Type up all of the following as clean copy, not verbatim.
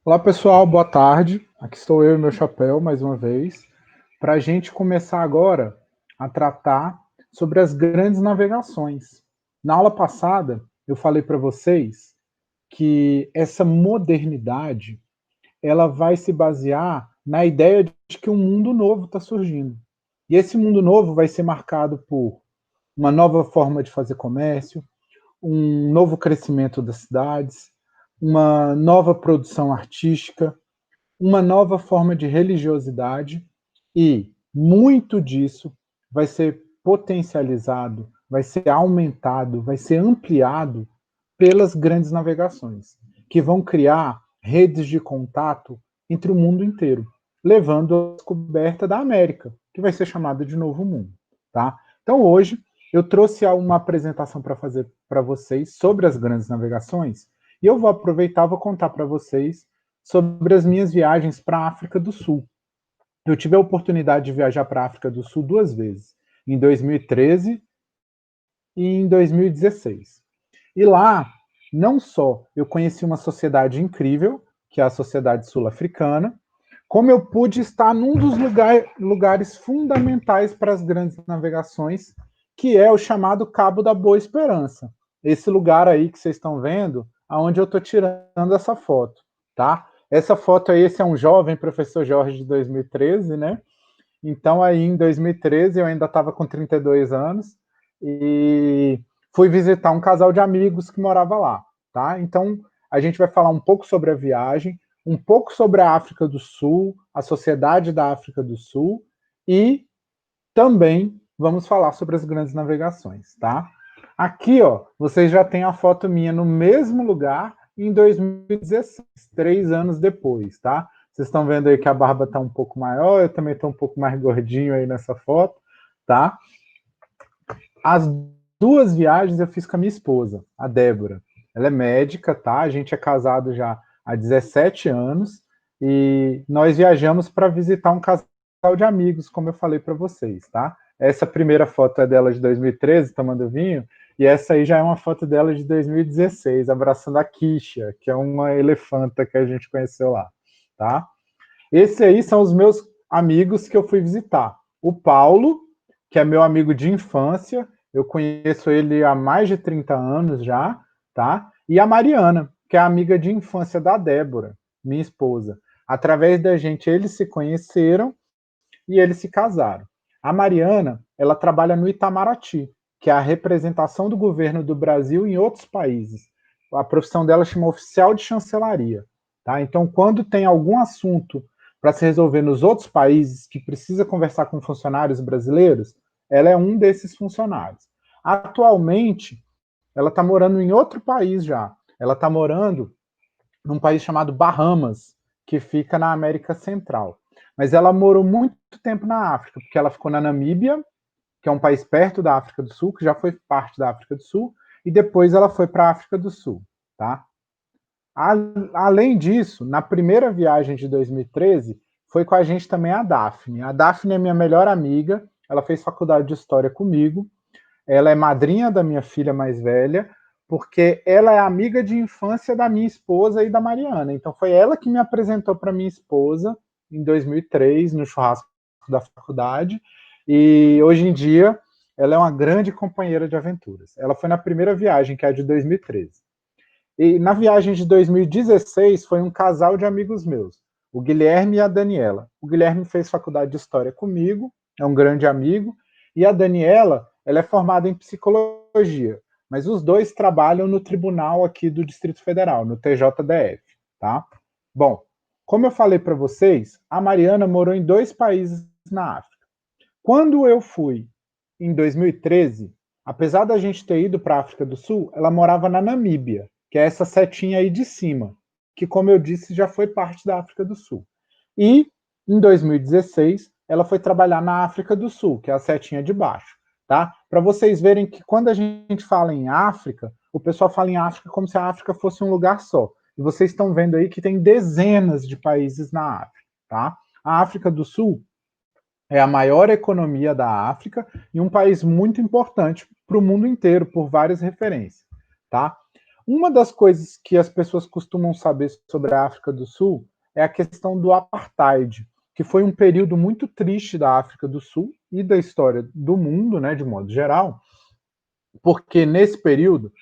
Olá pessoal, boa tarde. Aqui estou eu e meu chapéu mais uma vez, para a gente começar agora a tratar sobre as grandes navegações. Na aula passada, eu falei para vocês que essa modernidade ela vai se basear na ideia de que um mundo novo está surgindo. E esse mundo novo vai ser marcado por uma nova forma de fazer comércio, um novo crescimento das cidades, uma nova produção artística, uma nova forma de religiosidade e muito disso vai ser potencializado, vai ser aumentado, vai ser ampliado pelas grandes navegações, que vão criar redes de contato entre o mundo inteiro, levando à descoberta da América, que vai ser chamada de Novo Mundo, tá? Então hoje eu trouxe uma apresentação para fazer para vocês sobre as grandes navegações e eu vou aproveitar, vou contar para vocês sobre as minhas viagens para a África do Sul. Eu tive a oportunidade de viajar para a África do Sul duas vezes, em 2013 e em 2016. E lá, não só eu conheci uma sociedade incrível, que é a Sociedade Sul-Africana, como eu pude estar num dos lugares fundamentais para as grandes navegações, que é o chamado Cabo da Boa Esperança. Esse lugar aí que vocês estão vendo, aonde eu estou tirando essa foto, tá? Essa foto aí, esse é um jovem professor Jorge de 2013, né? Então aí em 2013 eu ainda estava com 32 anos e fui visitar um casal de amigos que morava lá, tá? Então a gente vai falar um pouco sobre a viagem, um pouco sobre a África do Sul, a sociedade da África do Sul e também vamos falar sobre as grandes navegações, tá? Aqui, ó, vocês já têm a foto minha no mesmo lugar em 2016, 3 anos depois, tá? Vocês estão vendo aí que a barba está um pouco maior, eu também estou um pouco mais gordinho aí nessa foto, tá? As duas viagens eu fiz com a minha esposa, a Débora. Ela é médica, tá? A gente é casado já há 17 anos e nós viajamos para visitar um casal de amigos, como eu falei para vocês, tá? Essa primeira foto é dela de 2013, tomando vinho, e essa aí já é uma foto dela de 2016, abraçando a Kisha, que é uma elefanta que a gente conheceu lá, tá? Esses aí são os meus amigos que eu fui visitar. O Paulo, que é meu amigo de infância, eu conheço ele há mais de 30 anos já, tá? E a Mariana, que é amiga de infância da Débora, minha esposa. Através da gente, eles se conheceram e eles se casaram. A Mariana, ela trabalha no Itamaraty, que é a representação do governo do Brasil em outros países. A profissão dela chama oficial de chancelaria. Tá? Então, quando tem algum assunto para se resolver nos outros países que precisa conversar com funcionários brasileiros, ela é um desses funcionários. Atualmente, ela está morando em outro país já. Ela está morando num país chamado Bahamas, que fica na América Central. Mas ela morou muito tempo na África, porque ela ficou na Namíbia, que é um país perto da África do Sul, que já foi parte da África do Sul, e depois ela foi para a África do Sul, tá? Além disso, na primeira viagem de 2013, foi com a gente também a Daphne. A Daphne é minha melhor amiga, ela fez faculdade de História comigo, ela é madrinha da minha filha mais velha, porque ela é amiga de infância da minha esposa e da Mariana. Então foi ela que me apresentou para minha esposa em 2003, no churrasco da faculdade, e hoje em dia ela é uma grande companheira de aventuras. Ela foi na primeira viagem, que é a de 2013. E na viagem de 2016 foi um casal de amigos meus, o Guilherme e a Daniela. O Guilherme fez faculdade de História comigo, é um grande amigo, e a Daniela, ela é formada em Psicologia, mas os dois trabalham no tribunal aqui do Distrito Federal, no TJDF, tá? Bom, como eu falei para vocês, a Mariana morou em 2 países na África. Quando eu fui em 2013, apesar da gente ter ido para a África do Sul, ela morava na Namíbia, que é essa setinha aí de cima, que, como eu disse, já foi parte da África do Sul. E, em 2016, ela foi trabalhar na África do Sul, que é a setinha de baixo, tá? Para vocês verem que quando a gente fala em África, o pessoal fala em África como se a África fosse um lugar só. E vocês estão vendo aí que tem dezenas de países na África, tá? A África do Sul é a maior economia da África e um país muito importante para o mundo inteiro, por várias referências, tá? Uma das coisas que as pessoas costumam saber sobre a África do Sul é a questão do apartheid, que foi um período muito triste da África do Sul e da história do mundo, né, de modo geral, porque nesse período,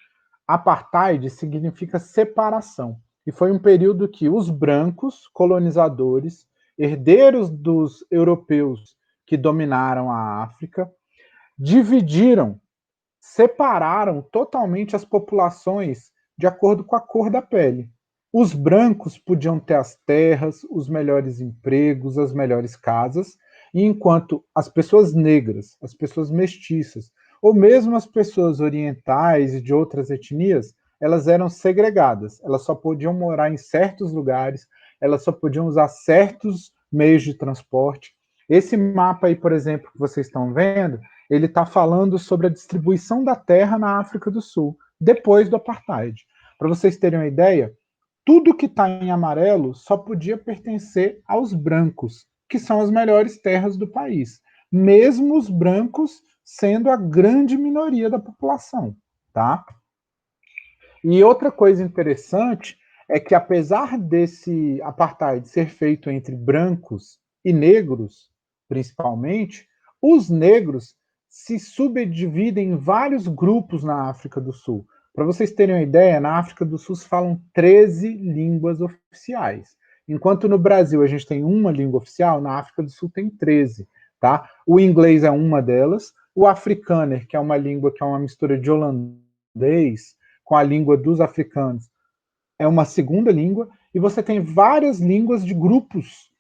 apartheid significa separação. E foi um período que os brancos colonizadores, herdeiros dos europeus que dominaram a África, dividiram, separaram totalmente as populações de acordo com a cor da pele. Os brancos podiam ter as terras, os melhores empregos, as melhores casas, e enquanto as pessoas negras, as pessoas mestiças, ou mesmo as pessoas orientais e de outras etnias, elas eram segregadas. Elas só podiam morar em certos lugares, elas só podiam usar certos meios de transporte. Esse mapa aí, por exemplo, que vocês estão vendo, ele está falando sobre a distribuição da terra na África do Sul, depois do apartheid. Para vocês terem uma ideia, tudo que está em amarelo só podia pertencer aos brancos, que são as melhores terras do país, mesmo os brancos sendo a grande minoria da população, tá? E outra coisa interessante é que, apesar desse apartheid ser feito entre brancos e negros, principalmente, os negros se subdividem em vários grupos na África do Sul. Para vocês terem uma ideia, na África do Sul se falam 13 línguas oficiais. Enquanto no Brasil a gente tem uma língua oficial, na África do Sul tem 13. Tá? O inglês é uma delas, o afrikaner, que é uma língua que é uma mistura de holandês com a língua dos africanos, é uma segunda língua, e você tem várias línguas de grupos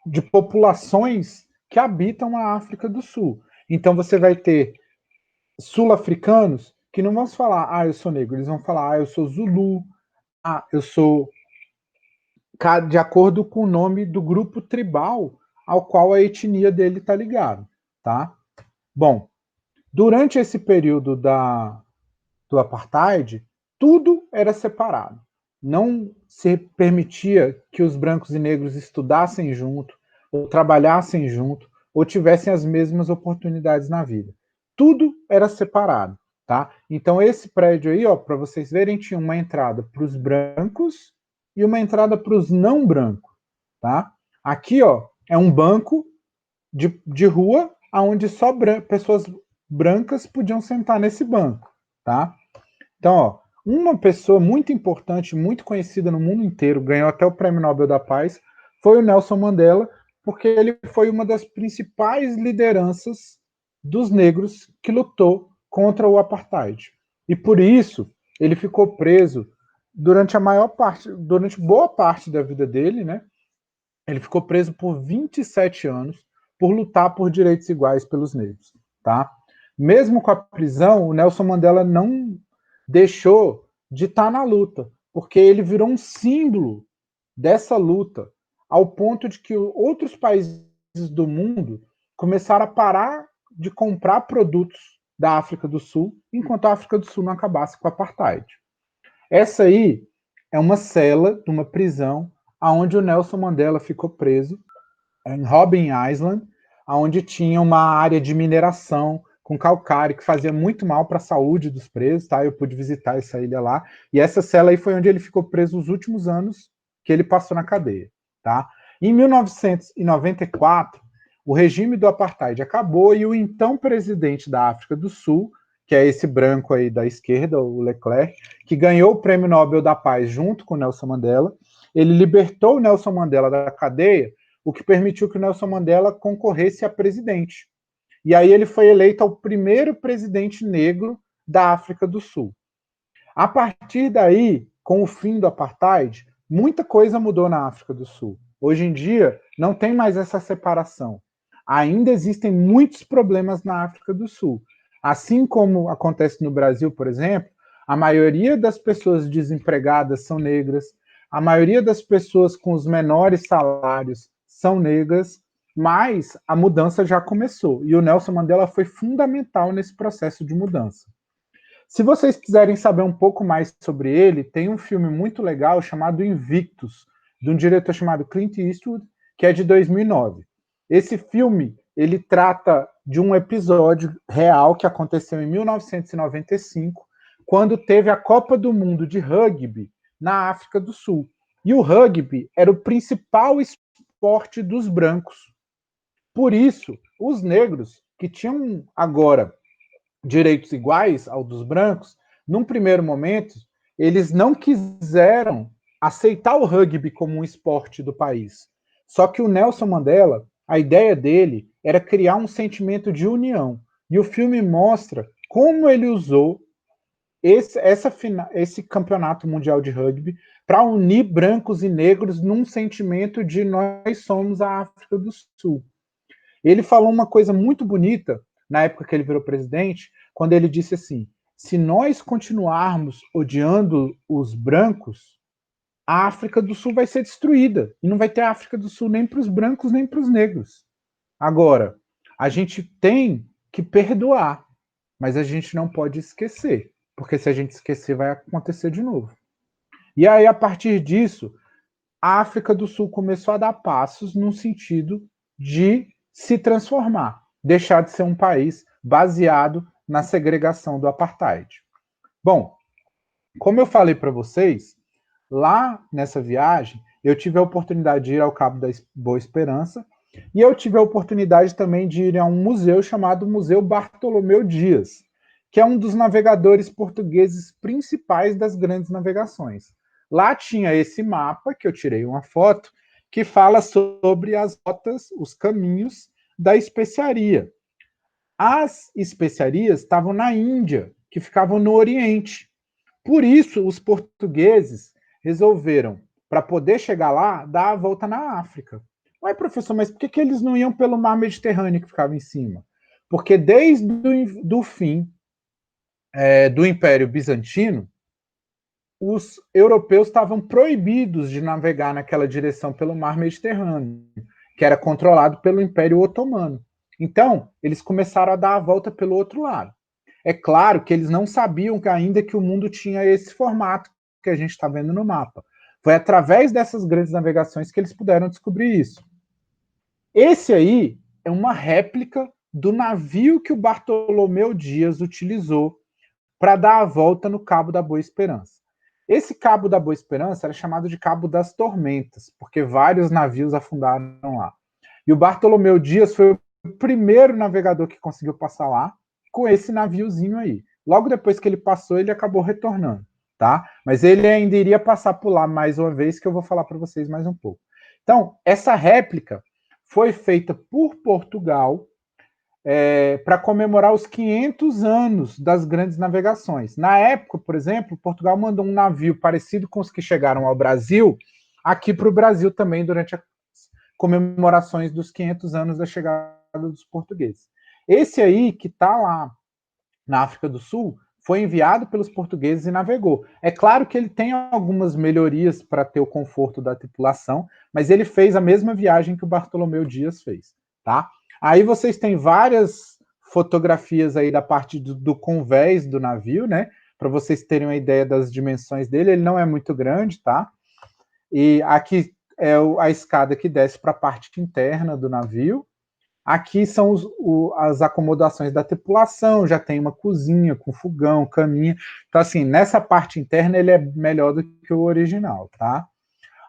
de populações que habitam a África do Sul. Então você vai ter sul-africanos que não vão falar, ah, eu sou negro, eles vão falar, ah, eu sou Zulu, ah, eu sou de acordo com o nome do grupo tribal ao qual a etnia dele está ligado, tá? Bom, durante esse período do apartheid, tudo era separado. Não se permitia que os brancos e negros estudassem junto, ou trabalhassem junto, ou tivessem as mesmas oportunidades na vida. Tudo era separado, tá? Então esse prédio aí, ó, para vocês verem, tinha uma entrada para os brancos e uma entrada para os não brancos, tá? Aqui, ó, é um banco de rua onde só pessoas brancas podiam sentar nesse banco, tá? Então, ó, uma pessoa muito importante, muito conhecida no mundo inteiro, ganhou até o Prêmio Nobel da Paz, foi o Nelson Mandela, porque ele foi uma das principais lideranças dos negros que lutou contra o apartheid. E por isso, ele ficou preso durante durante boa parte da vida dele, né? Ele ficou preso por 27 anos por lutar por direitos iguais pelos negros, tá? Mesmo com a prisão, o Nelson Mandela não deixou de estar na luta, porque ele virou um símbolo dessa luta, ao ponto de que outros países do mundo começaram a parar de comprar produtos da África do Sul, enquanto a África do Sul não acabasse com o apartheid. Essa aí é uma cela de uma prisão onde o Nelson Mandela ficou preso, em Robben Island, onde tinha uma área de mineração com calcário que fazia muito mal para a saúde dos presos, tá? Eu pude visitar essa ilha lá, e essa cela aí foi onde ele ficou preso os últimos anos que ele passou na cadeia, tá? Em 1994, o regime do apartheid acabou e o então presidente da África do Sul, que é esse branco aí da esquerda, o Leclerc, que ganhou o Prêmio Nobel da Paz junto com o Nelson Mandela, ele libertou o Nelson Mandela da cadeia, o que permitiu que o Nelson Mandela concorresse a presidente. E aí ele foi eleito o primeiro presidente negro da África do Sul. A partir daí, com o fim do apartheid, muita coisa mudou na África do Sul. Hoje em dia, não tem mais essa separação. Ainda existem muitos problemas na África do Sul. Assim como acontece no Brasil, por exemplo, a maioria das pessoas desempregadas são negras, a maioria das pessoas com os menores salários são negras, mas a mudança já começou. E o Nelson Mandela foi fundamental nesse processo de mudança. Se vocês quiserem saber um pouco mais sobre ele, tem um filme muito legal chamado Invictus, de um diretor chamado Clint Eastwood, que é de 2009. Esse filme, ele trata de um episódio real que aconteceu em 1995, quando teve a Copa do Mundo de Rugby na África do Sul. E o rugby era o principal esporte dos brancos. Por isso, os negros, que tinham agora direitos iguais ao dos brancos, num primeiro momento, eles não quiseram aceitar o rugby como um esporte do país. Só que o Nelson Mandela, a ideia dele era criar um sentimento de união. E o filme mostra como ele usou esse campeonato mundial de rugby para unir brancos e negros num sentimento de nós somos a África do Sul. Ele falou uma coisa muito bonita na época que ele virou presidente, quando ele disse assim: se nós continuarmos odiando os brancos, a África do Sul vai ser destruída. E não vai ter África do Sul nem para os brancos, nem para os negros. Agora, a gente tem que perdoar, mas a gente não pode esquecer, porque se a gente esquecer, vai acontecer de novo. E aí, a partir disso, a África do Sul começou a dar passos no sentido de se transformar, deixar de ser um país baseado na segregação do apartheid. Bom, como eu falei para vocês, lá nessa viagem, eu tive a oportunidade de ir ao Cabo da Boa Esperança e eu tive a oportunidade também de ir a um museu chamado Museu Bartolomeu Dias, que é um dos navegadores portugueses principais das grandes navegações. Lá tinha esse mapa, que eu tirei uma foto, que fala sobre as rotas, os caminhos da especiaria. As especiarias estavam na Índia, que ficavam no Oriente. Por isso, os portugueses resolveram, para poder chegar lá, dar a volta na África. Ué, professor, mas por que eles não iam pelo mar Mediterrâneo que ficava em cima? Porque desde o fim do Império Bizantino, os europeus estavam proibidos de navegar naquela direção pelo mar Mediterrâneo, que era controlado pelo Império Otomano. Então, eles começaram a dar a volta pelo outro lado. É claro que eles não sabiam ainda que o mundo tinha esse formato que a gente está vendo no mapa. Foi através dessas grandes navegações que eles puderam descobrir isso. Esse aí é uma réplica do navio que o Bartolomeu Dias utilizou para dar a volta no Cabo da Boa Esperança. Esse Cabo da Boa Esperança era chamado de Cabo das Tormentas, porque vários navios afundaram lá. E o Bartolomeu Dias foi o primeiro navegador que conseguiu passar lá com esse naviozinho aí. Logo depois que ele passou, ele acabou retornando, tá? Mas ele ainda iria passar por lá mais uma vez, que eu vou falar para vocês mais um pouco. Então, essa réplica foi feita por Portugal para comemorar os 500 anos das grandes navegações. Na época, por exemplo, Portugal mandou um navio parecido com os que chegaram ao Brasil, aqui para o Brasil também, durante as comemorações dos 500 anos da chegada dos portugueses. Esse aí, que está lá na África do Sul, foi enviado pelos portugueses e navegou. É claro que ele tem algumas melhorias para ter o conforto da tripulação, mas ele fez a mesma viagem que o Bartolomeu Dias fez, tá? Aí vocês têm várias fotografias aí da parte do convés do navio, né? Para vocês terem uma ideia das dimensões dele. Ele não é muito grande, tá? E aqui é a escada que desce para a parte interna do navio. Aqui são as acomodações da tripulação, já tem uma cozinha com fogão, caminha. Então, assim, nessa parte interna ele é melhor do que o original, tá?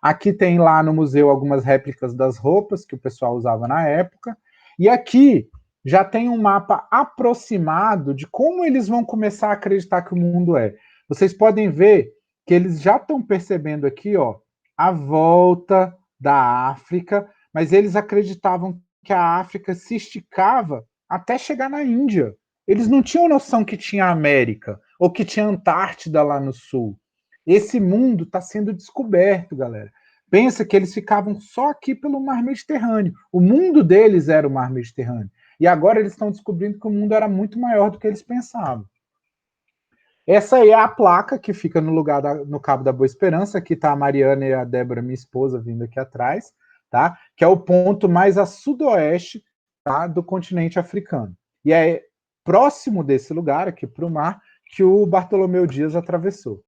Aqui tem lá no museu algumas réplicas das roupas que o pessoal usava na época. E aqui já tem um mapa aproximado de como eles vão começar a acreditar que o mundo é. Vocês podem ver que eles já estão percebendo aqui, ó, a volta da África, mas eles acreditavam que a África se esticava até chegar na Índia. Eles não tinham noção que tinha América ou que tinha Antártida lá no sul. Esse mundo está sendo descoberto, galera. Pensa que eles ficavam só aqui pelo mar Mediterrâneo. O mundo deles era o mar Mediterrâneo. E agora eles estão descobrindo que o mundo era muito maior do que eles pensavam. Essa aí é a placa que fica no lugar no Cabo da Boa Esperança. Aqui está a Mariana e a Débora, minha esposa, vindo aqui atrás, tá? Que é o ponto mais a sudoeste, tá, do continente africano. E é próximo desse lugar, aqui para o mar, que o Bartolomeu Dias atravessou.